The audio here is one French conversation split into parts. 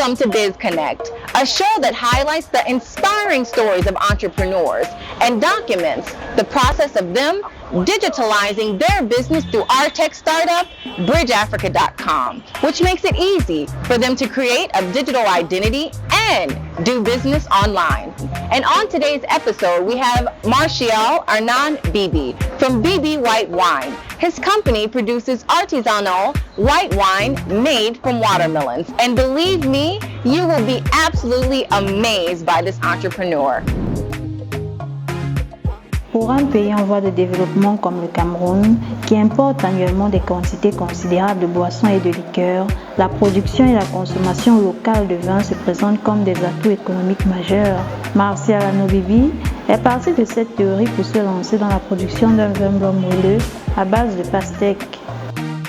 Welcome to Biz Connect, a show that highlights the inspiring stories of entrepreneurs and documents the process of them digitalizing their business through our tech startup, BridgeAfrica.com, which makes it easy for them to create a digital identity and do business online. And on today's episode, we have Martial Arnan Bibi from Bibi White Wine. His company produces artisanal white wine made from watermelons. And believe me, you will be absolutely amazed by this entrepreneur. Pour un pays en voie de développement comme le Cameroun, qui importe annuellement des quantités considérables de boissons et de liqueurs, la production et la consommation locale de vin se présentent comme des atouts économiques majeurs. Martial Arnan Bibi est parti de cette théorie pour se lancer dans la production d'un vin blanc moelleux à base de pastèque.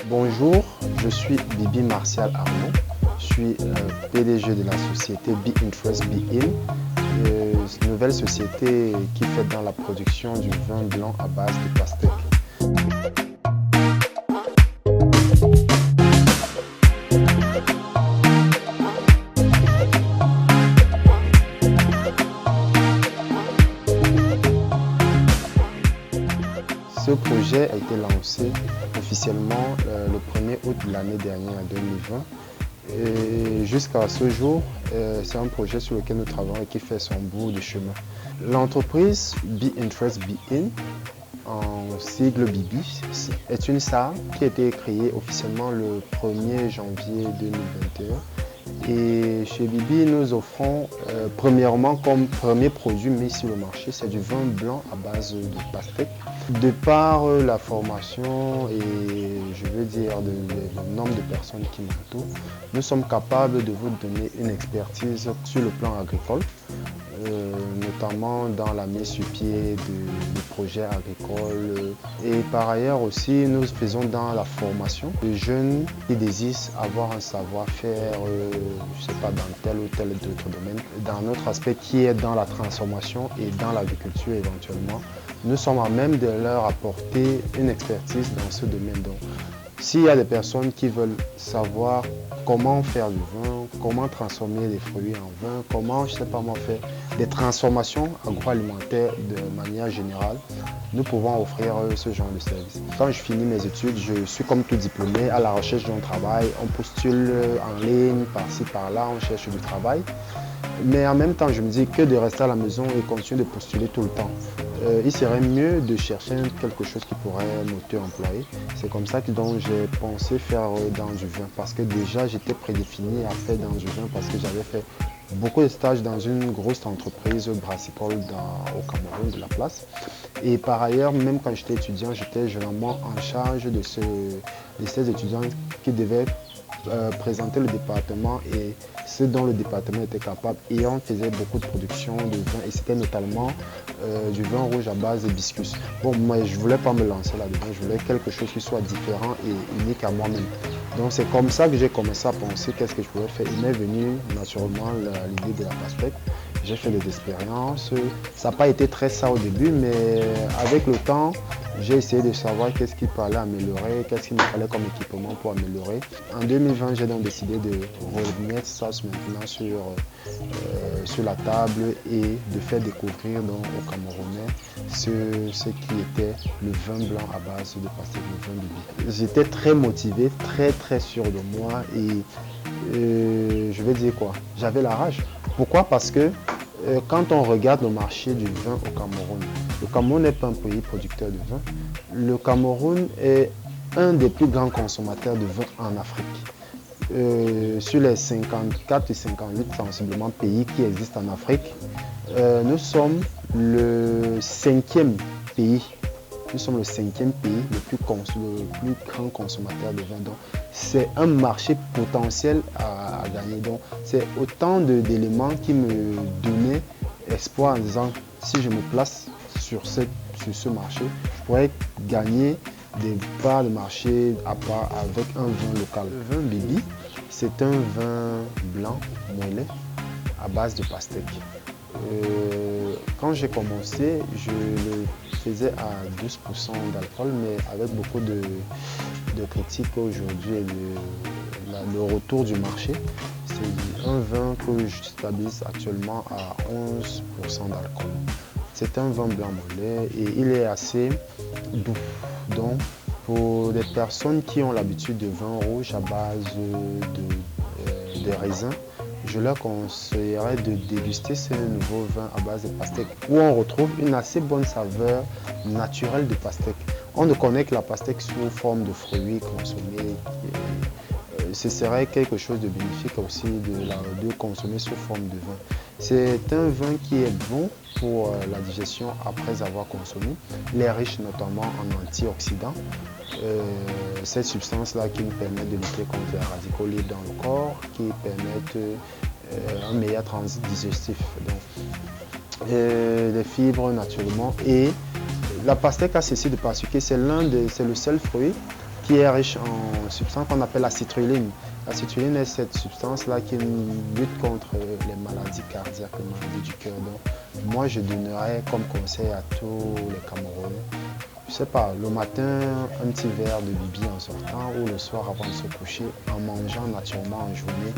Bonjour, je suis Bibi Martial Arnan. Je suis PDG de la société Be Interest Be In. Une nouvelle société qui fait dans la production du vin blanc à base de pastèque. Ce projet a été lancé officiellement le 1er août de l'année dernière, 2020. Et jusqu'à ce jour, c'est un projet sur lequel nous travaillons et qui fait son bout de chemin. L'entreprise Be Interest Be In, en sigle Bibi, est une SARL qui a été créée officiellement le 1er janvier 2021. Et chez Bibi, nous offrons premièrement comme premier produit mis sur le marché, c'est du vin blanc à base de pastèque. De par la formation et je veux dire le nombre de personnes qui m'entourent, nous sommes capables de vous donner une expertise sur le plan agricole, notamment dans la mise sur pied de projets agricoles. Et par ailleurs aussi, nous faisons dans la formation de jeunes qui désirent avoir un savoir-faire, je sais pas, dans tel ou tel autre domaine. Dans notre aspect qui est dans la transformation et dans l'agriculture éventuellement, nous sommes à même de leur apporter une expertise dans ce domaine. Donc, s'il y a des personnes qui veulent savoir comment faire du vin, comment transformer les fruits en vin, comment, je sais pas moi, faire des transformations agroalimentaires de manière générale, nous pouvons offrir ce genre de service. Quand je finis mes études, je suis comme tout diplômé à la recherche d'un travail. On postule en ligne, par-ci, par-là, on cherche du travail. Mais en même temps, je me dis que de rester à la maison et continuer de postuler tout le temps. Il serait mieux de chercher quelque chose qui pourrait m'auto-employer. C'est comme ça que j'ai pensé faire dans du vin parce que déjà j'étais prédéfini à faire dans du vin parce que j'avais fait beaucoup de stages dans une grosse entreprise brassicole au Cameroun de la place. Et par ailleurs, même quand j'étais étudiant, j'étais généralement en charge de ces étudiants qui devaient présenter le département et ce dont le département était capable, et on faisait beaucoup de production de vin et c'était notamment du vin rouge à base d'hibiscus. Bon, moi je voulais pas me lancer là-dedans, je voulais quelque chose qui soit différent et unique à moi-même. Donc c'est comme ça que j'ai commencé à penser qu'est-ce que je pouvais faire. Il m'est venu naturellement l'idée de la pastèque. J'ai fait des expériences, ça n'a pas été très ça au début, mais avec le temps, j'ai essayé de savoir qu'est-ce qu'il fallait améliorer, qu'est-ce qu'il me fallait comme équipement pour améliorer. En 2020, j'ai donc décidé de remettre ça maintenant sur la table et de faire découvrir donc, aux Camerounais ce qui était le vin blanc à base de pastèque, le vin Bibi. J'étais très motivé, très sûr de moi et je vais dire quoi, j'avais la rage. Pourquoi? Parce que quand on regarde le marché du vin au Cameroun, le Cameroun n'est pas un pays producteur de vin. Le Cameroun est un des plus grands consommateurs de vin en Afrique. Sur les 54 et 58 sensiblement pays qui existent en Afrique, nous sommes le 5e pays. Nous sommes le 5e pays le plus grand consommateur de vin. Donc, c'est un marché potentiel à gagner. Donc, c'est autant d'éléments qui me donnaient espoir en disant si je me place sur ce marché, je pourrais gagner des parts de marché à part avec un vin local. Le vin Bibi, c'est un vin blanc moelleux à base de pastèque. Quand j'ai commencé, je le faisais à 12% d'alcool, mais avec beaucoup de critiques aujourd'hui et le retour du marché, c'est un vin que je stabilise actuellement à 11% d'alcool. C'est un vin blanc mollet et il est assez doux. Donc, pour des personnes qui ont l'habitude de vin rouge à base de raisins, je leur conseillerais de déguster ce nouveau vin à base de pastèque où on retrouve une assez bonne saveur naturelle de pastèque. On ne connaît que la pastèque sous forme de fruits consommés. Ce serait quelque chose de bénéfique aussi de consommer sous forme de vin. C'est un vin qui est bon pour la digestion après avoir consommé. Il est riche notamment en antioxydants. Cette substance-là qui nous permet de lutter contre les radicaux libres dans le corps, qui permettent un meilleur transit digestif. Donc, des fibres naturellement. Et la pastèque a ceci de particulier, c'est le seul fruit qui est riche en substance qu'on appelle la citrulline. La citrulline est cette substance-là qui lutte contre les maladies cardiaques, les maladies du cœur. Donc, moi, je donnerais comme conseil à tous les Camerounais, je sais pas, le matin, un petit verre de bibi en sortant ou le soir avant de se coucher, en mangeant naturellement en journée.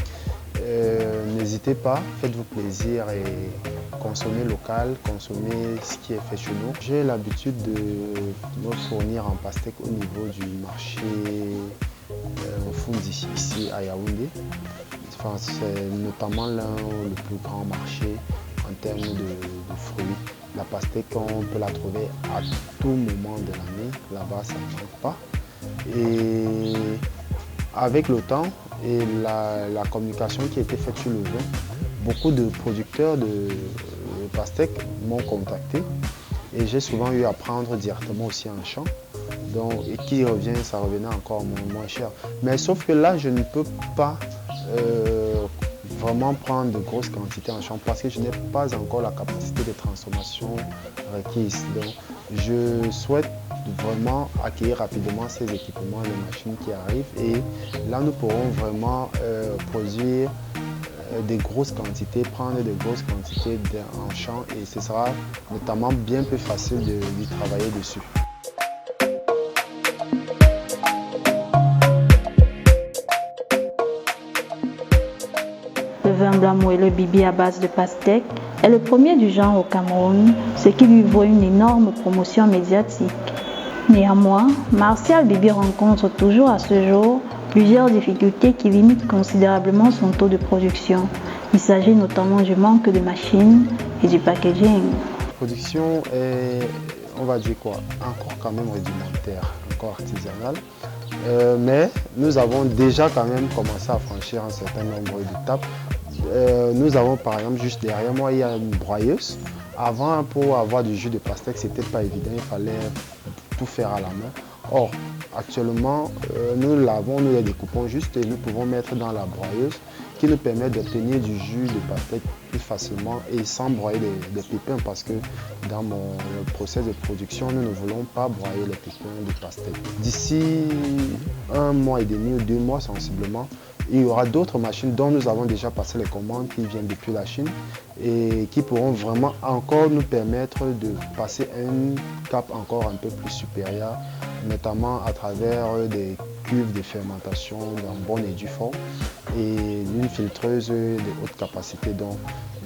N'hésitez pas, faites-vous plaisir et consommez local, consommez ce qui est fait chez nous. J'ai l'habitude de me fournir en pastèque au niveau du marché Fundi ici à Yaoundé. Enfin, c'est notamment l'un le plus grand marché en termes de fruits. La pastèque, on peut la trouver à tout moment de l'année. Là-bas, ça ne manque pas. Et avec le temps et la communication qui a été faite sur le vin, beaucoup de producteurs de pastèques m'ont contacté et j'ai souvent eu à prendre directement aussi en champ. Donc, et qui revient, ça revenait encore moins cher. Mais sauf que là, je ne peux pas vraiment prendre de grosses quantités en champ parce que je n'ai pas encore la capacité de transformation requise. Donc, je souhaite vraiment acquérir rapidement ces équipements, les machines qui arrivent et là, nous pourrons vraiment produire des grosses quantités, prendre des grosses quantités en champ et ce sera notamment bien plus facile d'y travailler dessus. Le vin blanc moelleux Bibi à base de pastèque est le premier du genre au Cameroun, ce qui lui vaut une énorme promotion médiatique. Néanmoins, Martial Bibi rencontre toujours à ce jour plusieurs difficultés qui limitent considérablement son taux de production. Il s'agit notamment du manque de machines et du packaging. La production est, on va dire quoi, encore quand même rudimentaire, encore artisanale. Mais nous avons déjà quand même commencé à franchir un certain nombre d'étapes. Nous avons par exemple juste derrière moi, il y a une broyeuse. Avant, pour avoir du jus de pastèque, c'était pas évident, il fallait tout faire à la main. Or, actuellement, nous l'avons, nous les découpons juste et nous pouvons mettre dans la broyeuse qui nous permet d'obtenir du jus de pastèque plus facilement et sans broyer des pépins parce que dans le process de production, nous ne voulons pas broyer les pépins de pastèque. D'ici 1 mois et demi ou 2 mois sensiblement, il y aura d'autres machines dont nous avons déjà passé les commandes qui viennent depuis la Chine et qui pourront vraiment encore nous permettre de passer un cap encore un peu plus supérieur, notamment à travers des cuves de fermentation en bonne et due forme et une filtreuse de haute capacité. Donc,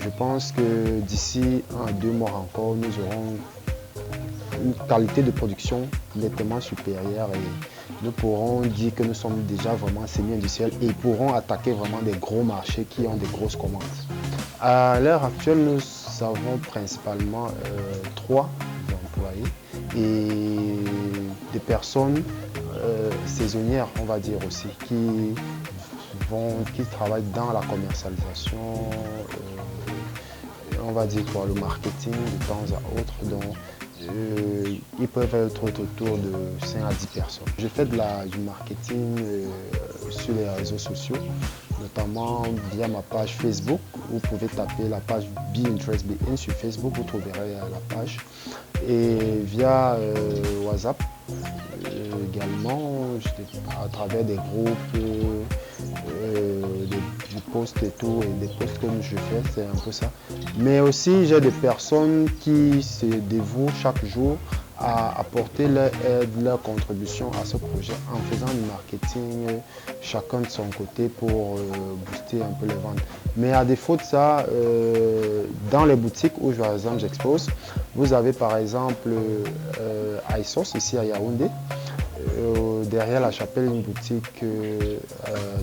je pense que d'ici 1 à 2 mois encore, nous aurons une qualité de production nettement supérieure et nous pourrons dire que nous sommes déjà vraiment semi-industriels et pourrons attaquer vraiment des gros marchés qui ont des grosses commandes. À l'heure actuelle, nous avons principalement 3 employés et des personnes saisonnières, on va dire aussi, qui travaillent dans la commercialisation, on va dire quoi, le marketing de temps à autre. Donc, ils peuvent être autour de 5 à 10 personnes. Je fais du marketing sur les réseaux sociaux, notamment via ma page Facebook. Vous pouvez taper la page Be Interest Be In sur Facebook, vous trouverez la page. Et via WhatsApp également, à travers des groupes, des posts et tout, et des posts comme je fais, c'est un peu ça. Mais aussi, j'ai des personnes qui se dévouent chaque jour à apporter leur aide, leur contribution à ce projet en faisant du marketing chacun de son côté pour booster un peu les ventes. Mais à défaut de ça, dans les boutiques où par exemple j'expose, vous avez par exemple iSource ici à Yaoundé. Derrière la chapelle, une boutique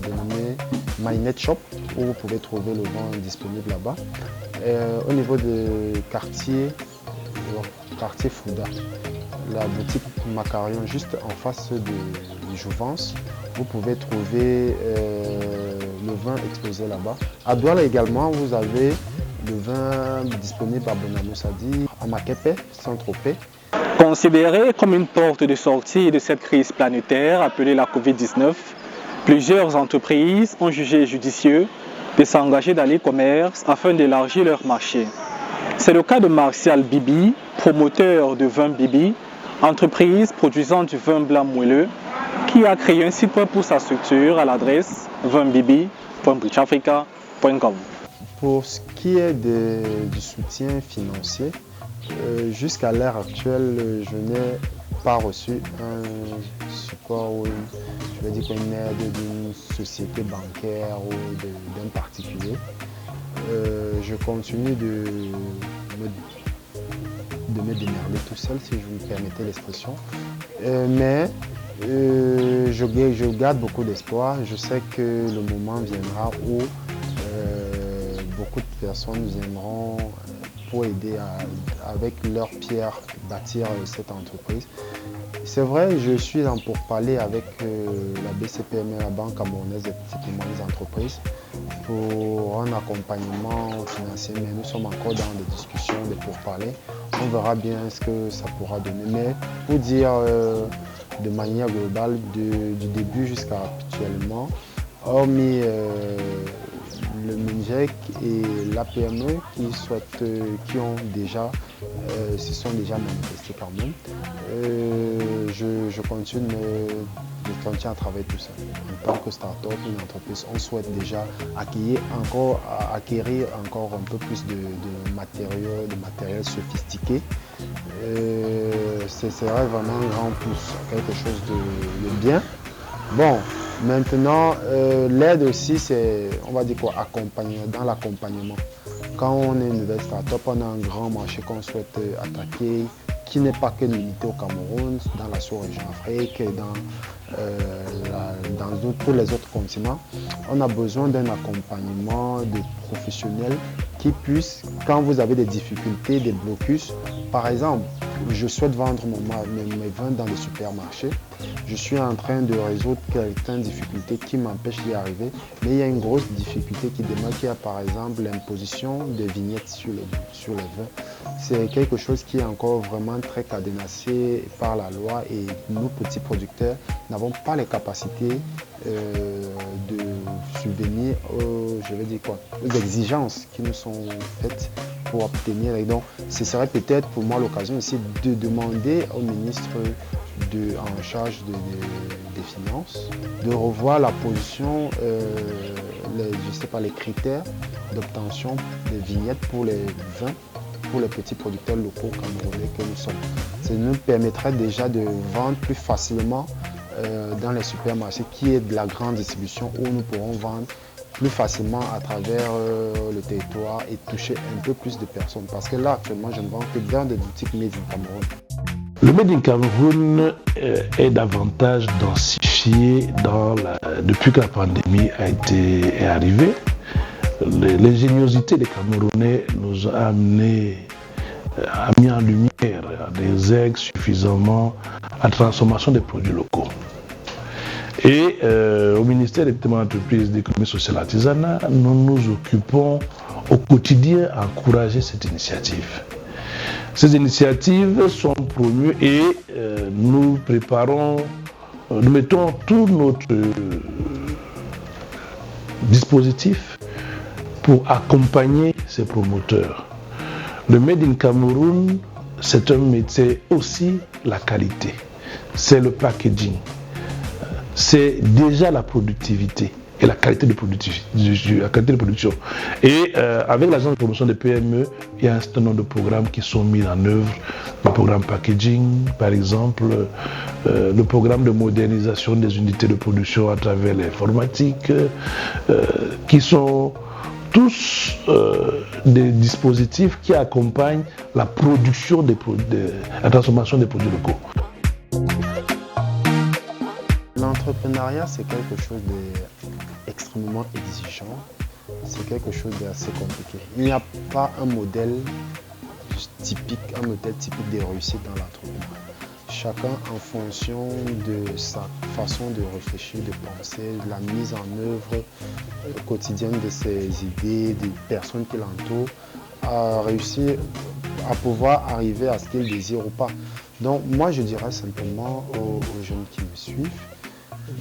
dénommée MyNet Shop où vous pouvez trouver le vin disponible là-bas. Au niveau de quartier Fouda, la boutique Macarion juste en face de Jouvence, vous pouvez trouver le vin exposé là-bas. À Douala également, vous avez le vin disponible à Bonamo Sadi, à Makepe, Saint-Tropez. Considéré comme une porte de sortie de cette crise planétaire appelée la Covid-19, plusieurs entreprises ont jugé judicieux de s'engager dans l'e-commerce afin d'élargir leur marché. C'est le cas de Martial Bibi, promoteur de vin Bibi, entreprise produisant du vin blanc moelleux, qui a créé un site web pour sa structure à l'adresse vinbibi.richafrica.com. Pour ce qui est du soutien financier, jusqu'à l'heure actuelle, je n'ai pas reçu un support ou une aide d'une société bancaire ou d'un particulier. Je continue de me démerder tout seul, si je vous permettez l'expression. Mais je garde beaucoup d'espoir. Je sais que le moment viendra où beaucoup de personnes viendront pour aider avec leur pierre bâtir cette entreprise. C'est vrai, je suis en pourparlers avec la BCPME, la Banque camerounaise des petites et moyennes entreprises, pour un accompagnement financier, mais nous sommes encore dans des discussions, des pourparlers. On verra bien ce que ça pourra donner. Mais pour dire de manière globale, du début jusqu'à actuellement, hormis le MINJEC et l'APME qui ont déjà, se sont déjà manifestés quand même. Je continue à travailler tout seul. En tant que start-up, une entreprise, on souhaite déjà acquérir encore un peu plus de matériel sophistiqué. Ce serait vraiment un grand plus, quelque chose de bien. Bon, maintenant, l'aide aussi, c'est, on va dire quoi, dans l'accompagnement. Quand on est une nouvelle start-up, on a un grand marché qu'on souhaite attaquer, qui n'est pas que limité au Cameroun, dans la sous-région Afrique, dans tous les autres continents. On a besoin d'un accompagnement de professionnels qui puissent, quand vous avez des difficultés, des blocus, par exemple, je souhaite vendre mes vins dans les supermarchés. Je suis en train de résoudre certaines difficultés qui m'empêchent d'y arriver. Mais il y a une grosse difficulté qui demeure, qui est par exemple l'imposition de vignettes sur les vins. C'est quelque chose qui est encore vraiment très cadenassé par la loi et nous, petits producteurs, n'avons pas les capacités de subvenir aux exigences qui nous sont faites pour obtenir. Et donc, ce serait peut-être pour moi l'occasion ici de demander au ministre en charge des Finances de revoir la position, les critères d'obtention des vignettes pour les vins, pour les petits producteurs locaux camerounais que nous sommes. Ça nous permettrait déjà de vendre plus facilement dans les supermarchés, qui est de la grande distribution, où nous pourrons vendre plus facilement à travers le territoire et toucher un peu plus de personnes. Parce que là, actuellement, je ne vends que dans des boutiques Made in Cameroun. Le Made in Cameroun est davantage densifié depuis que la pandémie est arrivée. L'ingéniosité des Camerounais nous a mis en lumière des aides suffisamment à la transformation des produits locaux. Et au ministère des petites entreprises d'économie sociale et artisanat, nous nous occupons au quotidien à encourager cette initiative. Ces initiatives sont promues et nous mettons tout notre dispositif pour accompagner ces promoteurs. Le Made in Cameroun, c'est un métier aussi la qualité, c'est le packaging, c'est déjà la productivité. et la qualité de production. Et avec l'agence de promotion des PME, il y a un certain nombre de programmes qui sont mis en œuvre. Le programme packaging, par exemple, le programme de modernisation des unités de production à travers l'informatique, qui sont tous des dispositifs qui accompagnent la production la transformation des produits locaux. L'entrepreneuriat, c'est quelque chose d'extrêmement exigeant, c'est quelque chose d'assez compliqué. Il n'y a pas un modèle typique de réussite dans l'entrepreneuriat. Chacun en fonction de sa façon de réfléchir, de penser, de la mise en œuvre quotidienne de ses idées, des personnes qui l'entourent, a réussi à pouvoir arriver à ce qu'il désire ou pas. Donc moi je dirais simplement aux jeunes qui me suivent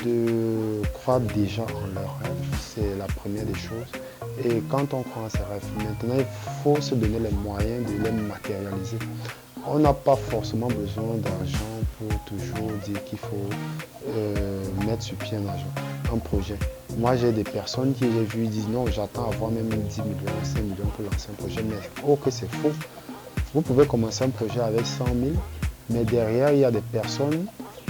de croire déjà en leurs rêves, c'est la première des choses. Et quand on croit en ses rêves, maintenant il faut se donner les moyens de les matérialiser. On n'a pas forcément besoin d'argent pour toujours dire qu'il faut mettre sur pied un projet. Moi j'ai des personnes qui j'ai vu disent non, j'attends avoir même 10 millions, 5 millions pour lancer un projet, mais oh que c'est faux. Vous pouvez commencer un projet avec 100 000, mais derrière il y a des personnes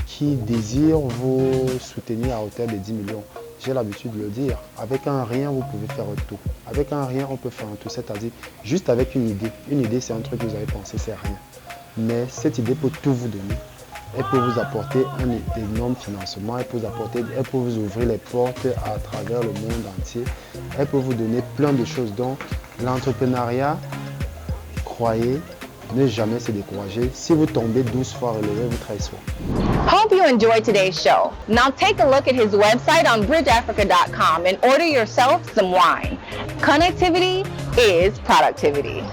qui désirent vous soutenir à hauteur de 10 millions. J'ai l'habitude de le dire, avec un rien vous pouvez faire un tout. Avec un rien on peut faire un tout, c'est-à-dire juste avec une idée. Une idée c'est un truc que vous avez pensé, c'est rien. Mais cette idée peut tout vous donner. Elle peut vous apporter un énorme financement, elle peut vous ouvrir les portes à travers le monde entier. Elle peut vous donner plein de choses. Donc l'entrepreneuriat, croyez, ne jamais se décourager. Si vous tombez 12 fois relevé, vous trahissez. Hope you enjoyed today's show. Now take a look at his website on bridgeafrica.com and order yourself some wine. Connectivity is productivity.